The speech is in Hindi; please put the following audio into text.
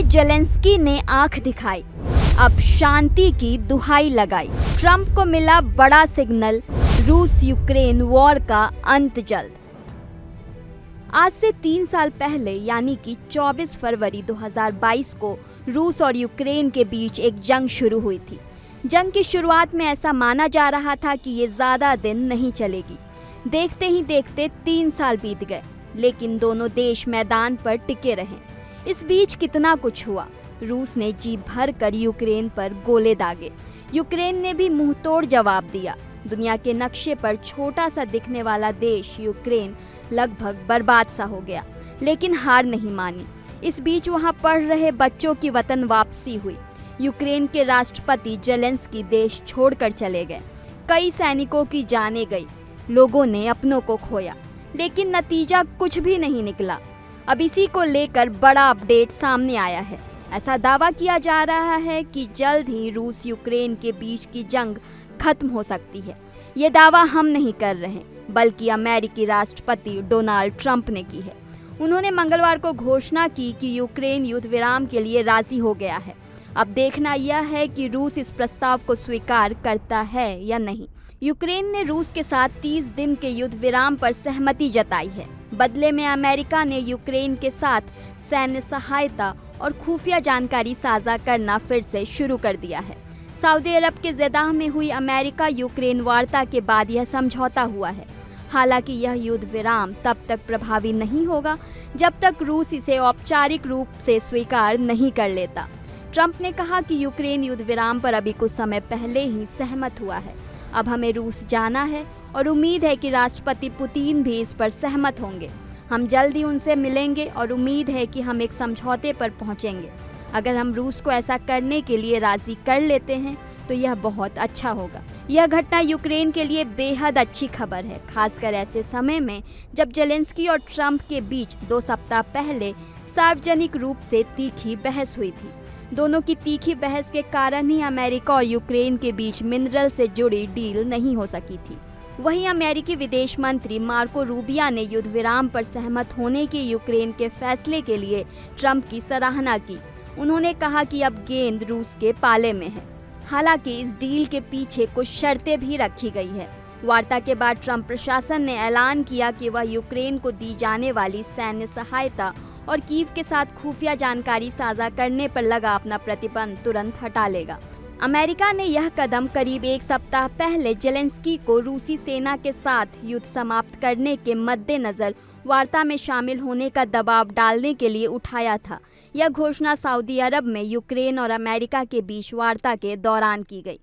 में जेलेंस्की ने आंख दिखाई, अब शांति की दुहाई लगाई। ट्रंप को मिला बड़ा सिग्नल, रूस यूक्रेन वॉर का अंत जल्द। आज से 3 साल पहले यानी कि 24 फरवरी 2022 को रूस और यूक्रेन के बीच एक जंग शुरू हुई थी। जंग की शुरुआत में ऐसा माना जा रहा था कि ये ज़्यादा दिन नहीं चलेगी। देखते ही देखते 3 साल बीत गए, लेकिन दोनों देश मैदान पर टिके रहे। इस बीच कितना कुछ हुआ। रूस ने जी भर कर यूक्रेन पर गोले दागे, यूक्रेन ने भी मुंहतोड़ जवाब दिया। दुनिया के नक्शे पर छोटा सा दिखने वाला देश यूक्रेन लगभग बर्बाद सा हो गया, लेकिन हार नहीं मानी। इस बीच वहां पढ़ रहे बच्चों की वतन वापसी हुई। यूक्रेन के राष्ट्रपति जेलेंस्की देश छोड़कर चले गए। कई सैनिकों की जानें गई, लोगों ने अपनों को खोया, लेकिन नतीजा कुछ भी नहीं निकला। अब इसी को लेकर बड़ा अपडेट सामने आया है। ऐसा दावा किया जा रहा है कि जल्द ही रूस यूक्रेन के बीच की जंग खत्म हो सकती है। ये दावा हम नहीं कर रहे, बल्कि अमेरिकी राष्ट्रपति डोनाल्ड ट्रंप ने की है। उन्होंने मंगलवार को घोषणा की कि यूक्रेन युद्ध विराम के लिए राजी हो गया है। अब देखना यह है कि रूस इस प्रस्ताव को स्वीकार करता है या नहीं। यूक्रेन ने रूस के साथ 30 दिन के युद्ध विराम पर सहमति जताई है। बदले में अमेरिका ने यूक्रेन के साथ सैन्य सहायता और खुफिया जानकारी साझा करना फिर से शुरू कर दिया है। सऊदी अरब के जेद्दाह में हुई अमेरिका यूक्रेन वार्ता के बाद यह समझौता हुआ है। हालांकि यह युद्ध विराम तब तक प्रभावी नहीं होगा जब तक रूस इसे औपचारिक रूप से स्वीकार नहीं कर लेता। ट्रंप ने कहा कि यूक्रेन युद्ध विराम पर अभी कुछ समय पहले ही सहमत हुआ है। अब हमें रूस जाना है और उम्मीद है कि राष्ट्रपति पुतिन भी इस पर सहमत होंगे। हम जल्द ही उनसे मिलेंगे और उम्मीद है कि हम एक समझौते पर पहुंचेंगे। अगर हम रूस को ऐसा करने के लिए राजी कर लेते हैं तो यह बहुत अच्छा होगा। यह घटना यूक्रेन के लिए बेहद अच्छी खबर है, खासकर ऐसे समय में जब जेलेंस्की और ट्रंप के बीच 2 सप्ताह पहले सार्वजनिक रूप से तीखी बहस हुई थी। दोनों की तीखी बहस के कारण ही अमेरिका और यूक्रेन के बीच मिनरल से जुड़ी डील नहीं हो सकी थी। वहीं अमेरिकी विदेश मंत्री मार्को रूबियो ने युद्ध विराम पर सहमत होने के यूक्रेन के फैसले के लिए ट्रंप की सराहना की। उन्होंने कहा कि अब गेंद रूस के पाले में है। हालांकि इस डील के पीछे कुछ शर्तें भी रखी गई है। वार्ता के बाद ट्रंप प्रशासन ने ऐलान किया कि वह यूक्रेन को दी जाने वाली सैन्य सहायता और कीव के साथ खुफिया जानकारी साझा करने पर लगा अपना प्रतिबंध तुरंत हटा लेगा। अमेरिका ने यह कदम करीब 1 सप्ताह पहले जेलेंस्की को रूसी सेना के साथ युद्ध समाप्त करने के मद्देनजर वार्ता में शामिल होने का दबाव डालने के लिए उठाया था। यह घोषणा सऊदी अरब में यूक्रेन और अमेरिका के बीच वार्ता के दौरान की गई।